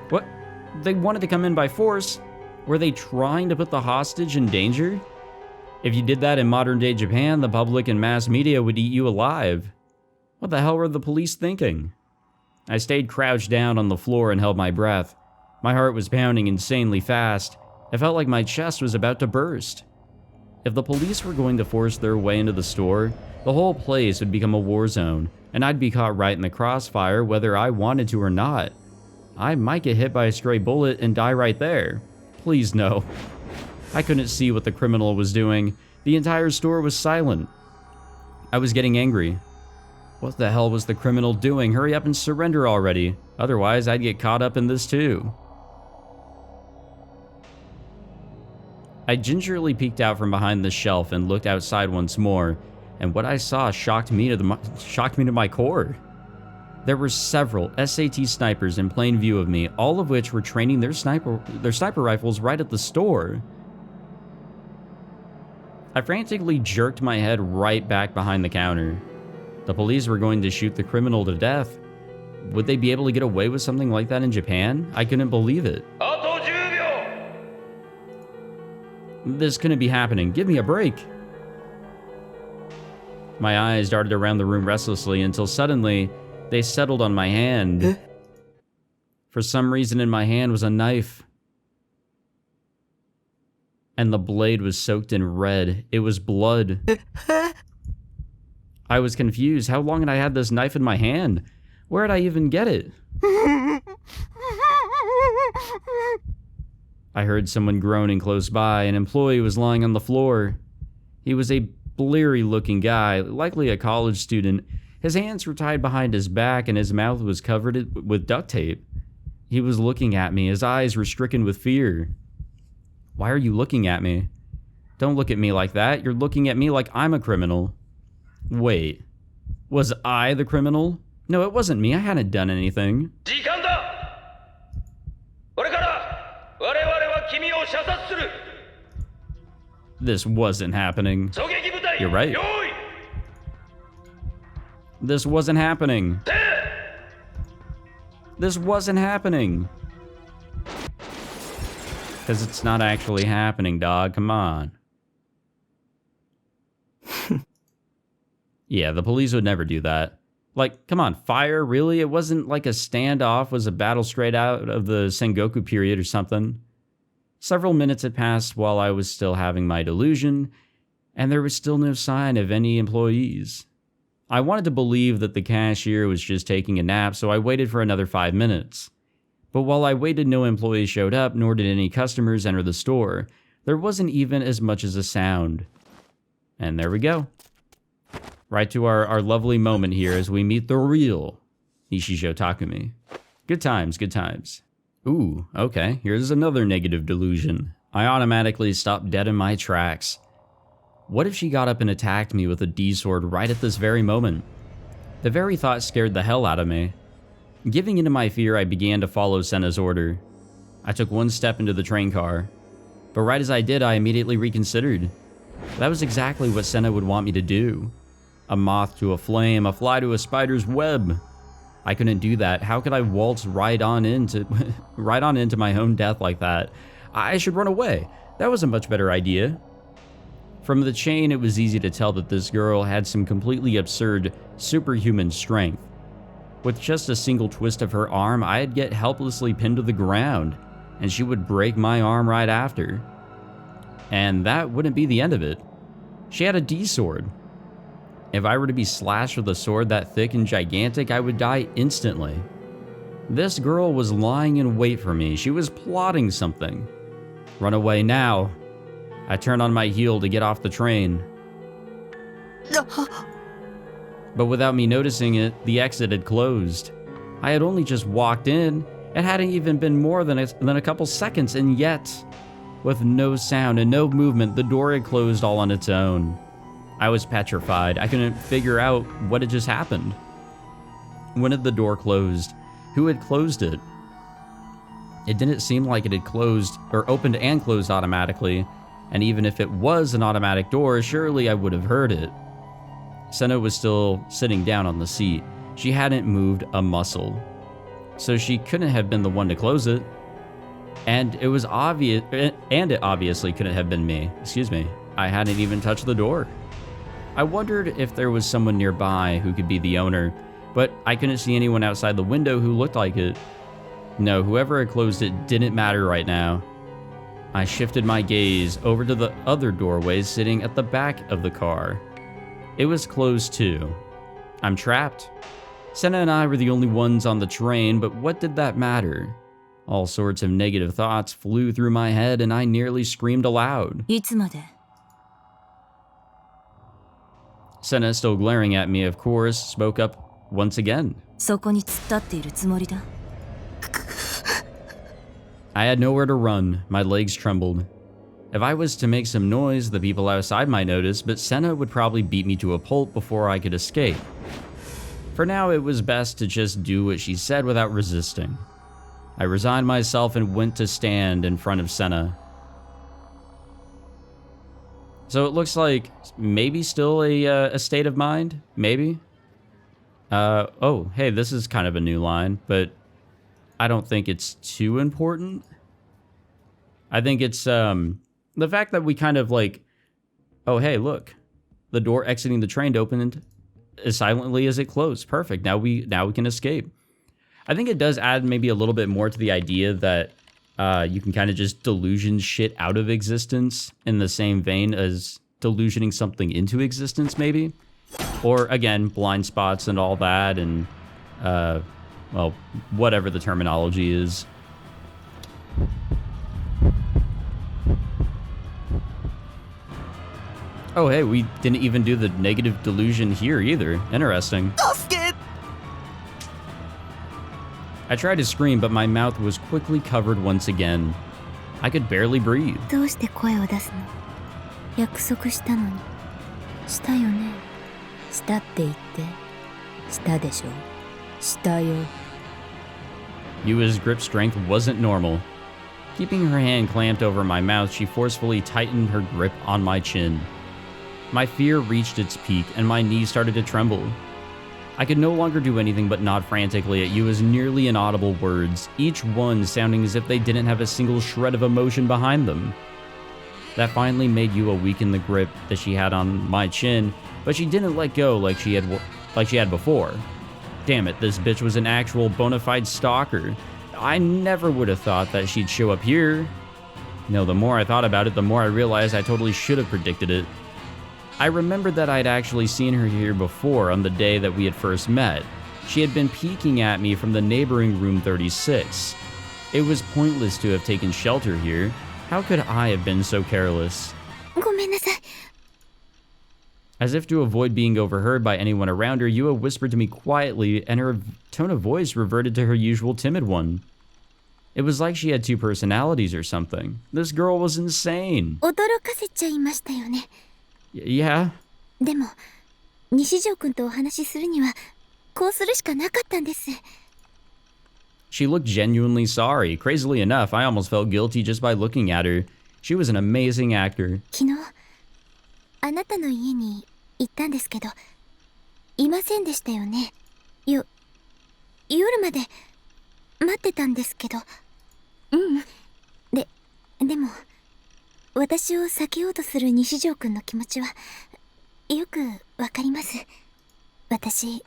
What? They wanted to come in by force? Were they trying to put the hostage in danger? If you did that in modern-day Japan, the public and mass media would eat you alive. What the hell were the police thinking? I stayed crouched down on the floor and held my breath. My heart was pounding insanely fast. It felt like my chest was about to burst. If the police were going to force their way into the store, the whole place would become a war zone, and I'd be caught right in the crossfire whether I wanted to or not. I might get hit by a stray bullet and die right there. Please no. I couldn't see what the criminal was doing. The entire store was silent. I was getting angry. What the hell was the criminal doing? Hurry up and surrender already. Otherwise, I'd get caught up in this too. I gingerly peeked out from behind the shelf and looked outside once more, and what I saw shocked me to my core. There were several SAT snipers in plain view of me, all of which were training their sniper rifles right at the store. I frantically jerked my head right back behind the counter. The police were going to shoot the criminal to death. Would they be able to get away with something like that in Japan? I couldn't believe it. This couldn't be happening. Give me a break. My eyes darted around the room restlessly until suddenly they settled on my hand. For some reason in my hand was a knife. And the blade was soaked in red. It was blood. I was confused. How long had I had this knife in my hand? Where did I even get it? I heard someone groaning close by. An employee was lying on the floor. He was a bleary-looking guy, likely a college student. His hands were tied behind his back and his mouth was covered with duct tape. He was looking at me. His eyes were stricken with fear. Why are you looking at me? Don't look at me like that. You're looking at me like I'm a criminal. Wait, was I the criminal? No, it wasn't me. I hadn't done anything. This wasn't happening. You're right. This wasn't happening. This wasn't happening. Because it's not actually happening, dog. Come on. Yeah, the police would never do that. Like, come on, fire? Really? It wasn't like a standoff. It was a battle straight out of the Sengoku period or something. Several minutes had passed while I was still having my delusion, and there was still no sign of any employees. I wanted to believe that the cashier was just taking a nap, so I waited for another 5 minutes. But while I waited, no employees showed up, nor did any customers enter the store. There wasn't even as much as a sound. And there we go. Right to our lovely moment here as we meet the real Nishijo Takumi. Good times, good times. Ooh, okay, here's another negative delusion. I automatically stopped dead in my tracks. What if she got up and attacked me with a D-sword right at this very moment? The very thought scared the hell out of me. Giving into my fear, I began to follow Senna's order. I took one step into the train car, but right as I did, I immediately reconsidered. That was exactly what Senna would want me to do. A moth to a flame, a fly to a spider's web. I couldn't do that. How could I waltz right on into my own death like that? I should run away. That was a much better idea. From the chain, it was easy to tell that this girl had some completely absurd, superhuman strength. With just a single twist of her arm, I'd get helplessly pinned to the ground, and she would break my arm right after. And that wouldn't be the end of it. She had a D-sword. If I were to be slashed with a sword that thick and gigantic, I would die instantly. This girl was lying in wait for me. She was plotting something. Run away now. I turned on my heel to get off the train. But without me noticing it, the exit had closed. I had only just walked in. It hadn't even been more than a couple seconds, and yet, with no sound and no movement, the door had closed all on its own. I was petrified. I couldn't figure out what had just happened. When had the door closed? Who had closed it? It didn't seem like it had closed or opened and closed automatically, and even if it was an automatic door, surely I would have heard it. Senna was still sitting down on the seat. She hadn't moved a muscle. So she couldn't have been the one to close it. And it was obvious, and it obviously couldn't have been me. Excuse me. I hadn't even touched the door. I wondered if there was someone nearby who could be the owner, but I couldn't see anyone outside the window who looked like it. No, whoever had closed it didn't matter right now. I shifted my gaze over to the other doorway sitting at the back of the car. It was closed too. I'm trapped. Senna and I were the only ones on the train, but what did that matter? All sorts of negative thoughts flew through my head and I nearly screamed aloud. いつまで Senna, still glaring at me, of course, spoke up once again. そこに突っ立っているつもりだ I had nowhere to run. My legs trembled. If I was to make some noise, the people outside might notice, but Senna would probably beat me to a pulp before I could escape. For now, it was best to just do what she said without resisting. I resigned myself and went to stand in front of Senna. So it looks like maybe still a state of mind, maybe? Oh, hey, this is kind of a new line, but I don't think it's too important. I think it's, the fact that we kind of like, oh, hey, look, the door exiting the train opened as silently as it closed. Perfect. Now we can escape. I think it does add maybe a little bit more to the idea that you can kind of just delusion shit out of existence in the same vein as delusioning something into existence, maybe. Or again, blind spots and all that, and well, whatever the terminology is. Oh, hey, we didn't even do the negative delusion here either. Interesting. I tried to scream, but my mouth was quickly covered once again. I could barely breathe. どうして声を出すの？約束したのに。したよね。したって言って。したでしょ。したよ。Yua's grip strength wasn't normal. Keeping her hand clamped over my mouth, she forcefully tightened her grip on my chin. My fear reached its peak, and my knees started to tremble. I could no longer do anything but nod frantically at Yua's nearly inaudible words, each one sounding as if they didn't have a single shred of emotion behind them. That finally made Yua weaken the grip that she had on my chin, but she didn't let go like she had before. Damn it, this bitch was an actual bona fide stalker. I never would have thought that she'd show up here. No, the more I thought about it, the more I realized I totally should have predicted it. I remembered that I'd actually seen her here before on the day that we had first met. She had been peeking at me from the neighboring room 36. It was pointless to have taken shelter here. How could I have been so careless? ごめんなさい。 As if to avoid being overheard by anyone around her, Yua whispered to me quietly, and her tone of voice reverted to her usual timid one. It was like she had two personalities or something. This girl was insane. 驚かせちゃいましたよね。Yeah? でも、西条くんとお話しするには、こうするしかなかったんです。 She looked genuinely sorry. Crazily enough, I almost felt guilty just by looking at her. She was an amazing actor. 昨日、あなたの家に行ったんですけど、いませんでしたよね。夜まで待ってたんですけど。でも、私を避けようとする西条くんの気持ちは、よくわかります。私、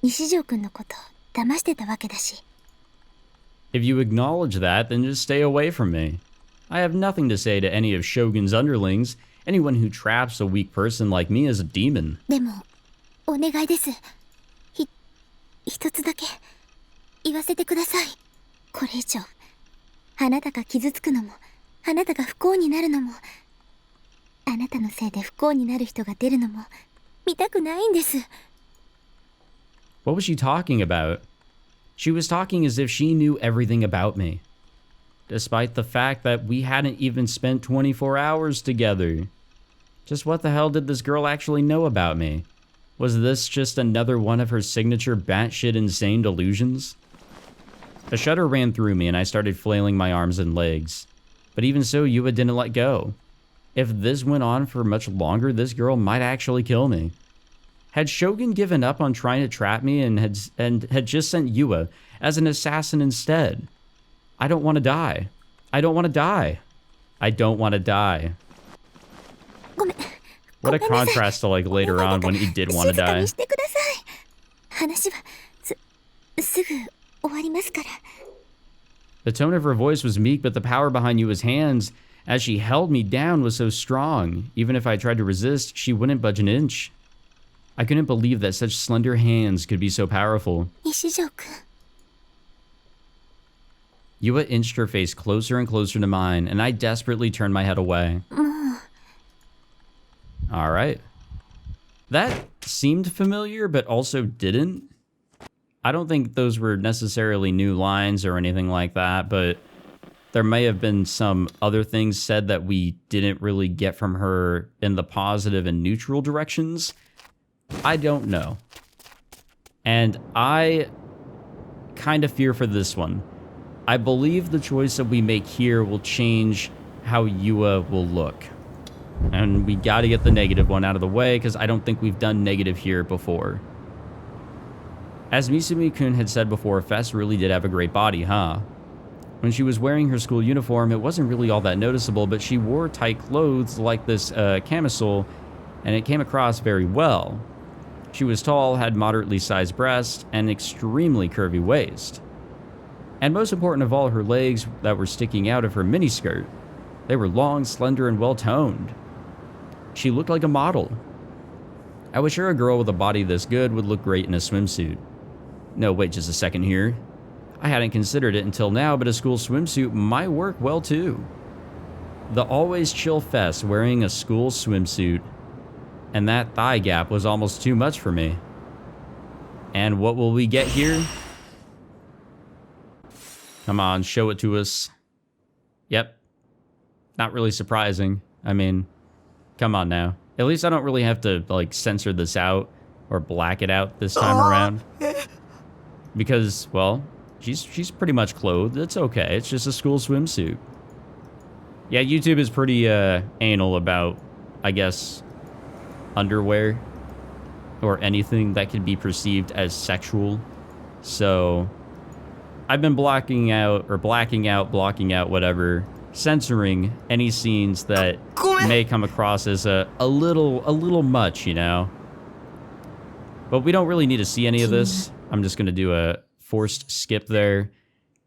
西条くんのこと騙してたわけだし。If you acknowledge that, then just stay away from me. I have nothing to say to any of Shogun's underlings. Anyone who traps a weak person like me is a demon. でも、お願いです。一つだけ、言わせてください。これ以上、あなたが傷つくのも、あなたが不幸になるのも、あなたのせいで不幸になる人が出るのも、見たくないんです。What was she talking about? She was talking as if she knew everything about me, despite the fact that we hadn't even spent 24 hours together. Just what the hell did this girl actually know about me? Was this just another one of her signature batshit insane delusions? A shudder ran through me and I started flailing my arms and legs. But even so, Yua didn't let go. If this went on for much longer, this girl might actually kill me. Had Shogun given up on trying to trap me and had just sent Yua as an assassin instead? I don't want to die. I don't want to die. I don't want to die. What a contrast to like later on when he did want to die. 話はすぐ終わりますから。 The tone of her voice was meek, but the power behind Yua's hands as she held me down was so strong. Even if I tried to resist, she wouldn't budge an inch. I couldn't believe that such slender hands could be so powerful. 西条くん。 Yua inched her face closer and closer to mine, and I desperately turned my head away. All right. That seemed familiar, but also didn't. I don't think those were necessarily new lines or anything like that, but there may have been some other things said that we didn't really get from her in the positive and neutral directions. I don't know. And I kind of fear for this one. I believe the choice that we make here will change how Yua will look. And we got to get the negative one out of the way, because I don't think we've done negative here before. As Misumi-kun had said before, Fess really did have a great body, huh? When she was wearing her school uniform, it wasn't really all that noticeable, but she wore tight clothes like this camisole, and it came across very well. She was tall, had moderately sized breasts, and an extremely curvy waist. And most important of all, her legs that were sticking out of her miniskirt. They were long, slender, and well-toned. She looked like a model. I was sure a girl with a body this good would look great in a swimsuit. No, wait just a second here. I hadn't considered it until now, but a school swimsuit might work well too. The always chill Fess wearing a school swimsuit, and that thigh gap was almost too much for me. And what will we get here? Come on, show it to us. Yep. Not really surprising. I mean, come on now. At least I don't really have to, like, censor this out or black it out this time around. Because, well, she's pretty much clothed. It's okay. It's just a school swimsuit. Yeah, YouTube is pretty anal about, I guess, underwear or anything that could be perceived as sexual. So I've been blocking out, whatever, censoring any scenes that may come across as a little much, you know. But we don't really need to see any of this. I'm just gonna do a forced skip there.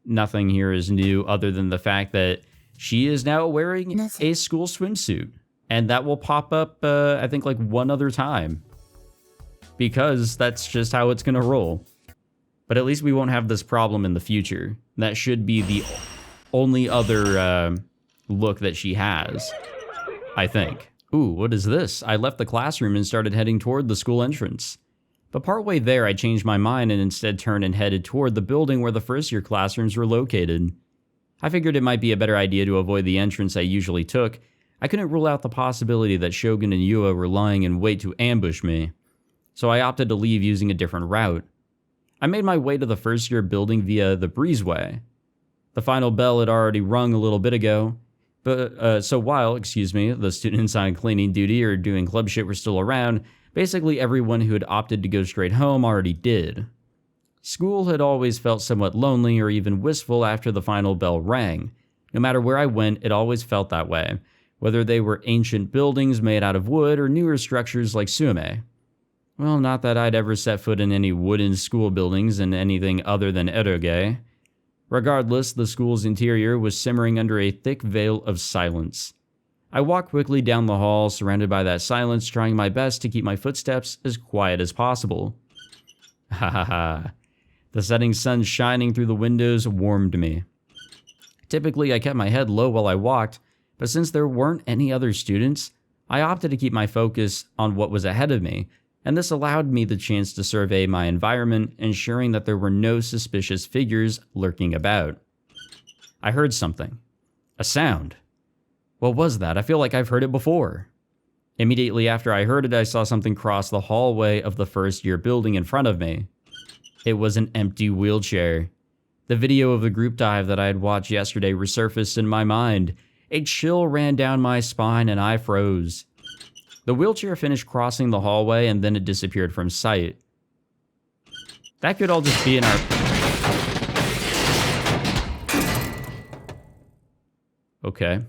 Nothing here is new other than the fact that she is now wearing a school swimsuit. And that will pop up, I think, like one other time. Because that's just how it's gonna roll. But at least we won't have this problem in the future. That should be the only other look that she has, I think. Ooh, what is this? I left the classroom and started heading toward the school entrance. But partway there, I changed my mind and instead turned and headed toward the building where the first-year classrooms were located. I figured it might be a better idea to avoid the entrance I usually took. I couldn't rule out the possibility that Shogun and Yua were lying in wait to ambush me, so I opted to leave using a different route. I made my way to the first-year building via the breezeway. The final bell had already rung a little bit ago, but so while, the students on cleaning duty or doing club shit were still around, basically everyone who had opted to go straight home already did. School had always felt somewhat lonely or even wistful after the final bell rang. No matter where I went, it always felt that way, whether they were ancient buildings made out of wood or newer structures like Sume. Well, not that I'd ever set foot in any wooden school buildings in anything other than eroge. Regardless, the school's interior was simmering under a thick veil of silence. I walked quickly down the hall, surrounded by that silence, trying my best to keep my footsteps as quiet as possible. Ha ha ha. The setting sun shining through the windows warmed me. Typically, I kept my head low while I walked, but since there weren't any other students, I opted to keep my focus on what was ahead of me, and this allowed me the chance to survey my environment, ensuring that there were no suspicious figures lurking about. I heard something. A sound. What was that? I feel like I've heard it before. Immediately after I heard it, I saw something cross the hallway of the first-year building in front of me. It was an empty wheelchair. The video of the group dive that I had watched yesterday resurfaced in my mind. A chill ran down my spine and I froze. The wheelchair finished crossing the hallway and then it disappeared from sight. That could all just be in our... Okay.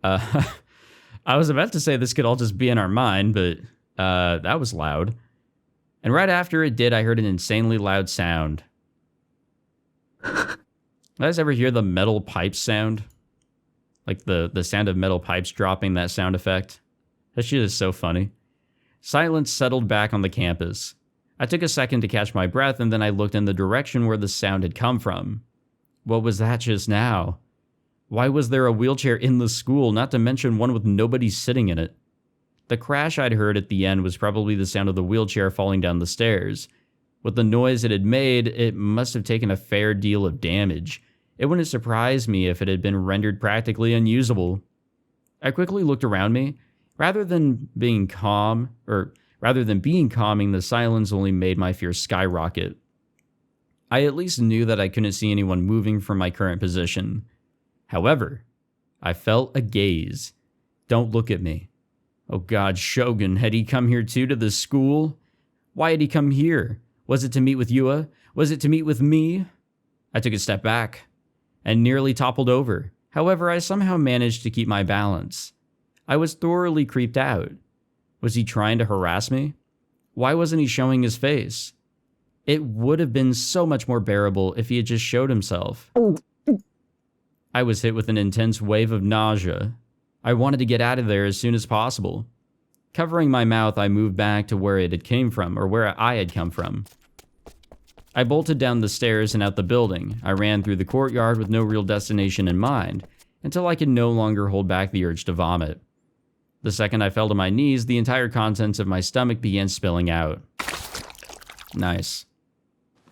I was about to say this could all just be in our mind, but that was loud. And right after it did, I heard an insanely loud sound. You guys ever hear the metal pipes sound? Like the sound of metal pipes dropping, that sound effect? That shit is so funny. Silence settled back on the campus. I took a second to catch my breath, and then I looked in the direction where the sound had come from. What was that just now? Why was there a wheelchair in the school, not to mention one with nobody sitting in it? The crash I'd heard at the end was probably the sound of the wheelchair falling down the stairs. With the noise it had made, it must have taken a fair deal of damage. It wouldn't surprise me if it had been rendered practically unusable. I quickly looked around me. Rather than being calming, the silence only made my fear skyrocket. I at least knew that I couldn't see anyone moving from my current position. However, I felt a gaze. Don't look at me. Oh God, Shogun, had he come here too, to the school? Why had he come here? Was it to meet with Yua? Was it to meet with me? I took a step back and nearly toppled over. However, I somehow managed to keep my balance. I was thoroughly creeped out. Was he trying to harass me? Why wasn't he showing his face? It would have been so much more bearable if he had just showed himself. I was hit with an intense wave of nausea. I wanted to get out of there as soon as possible. Covering my mouth, I moved back to where it had came from, or where I had come from. I bolted down the stairs and out the building. I ran through the courtyard with no real destination in mind, until I could no longer hold back the urge to vomit. The second I fell to my knees, the entire contents of my stomach began spilling out. Nice.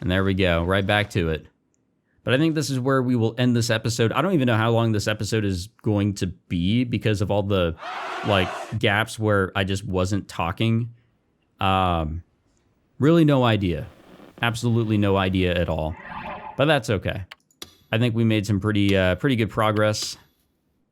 And there we go, right back to it. But I think this is where we will end this episode. I don't even know how long this episode is going to be because of all the gaps where I just wasn't talking. Really no idea. Absolutely no idea at all. But that's okay. I think we made some pretty good progress.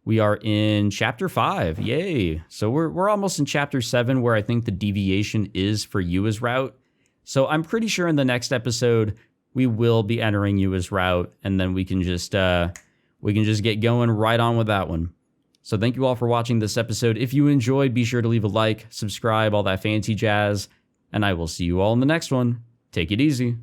We are in chapter 5. Yay. So we're almost in chapter 7, where I think the deviation is for Yua's route. So I'm pretty sure in the next episode we will be entering Yua's route, and then we can just get going right on with that one. So thank you all for watching this episode. If you enjoyed, be sure to leave a like, subscribe, all that fancy jazz, and I will see you all in the next one. Take it easy.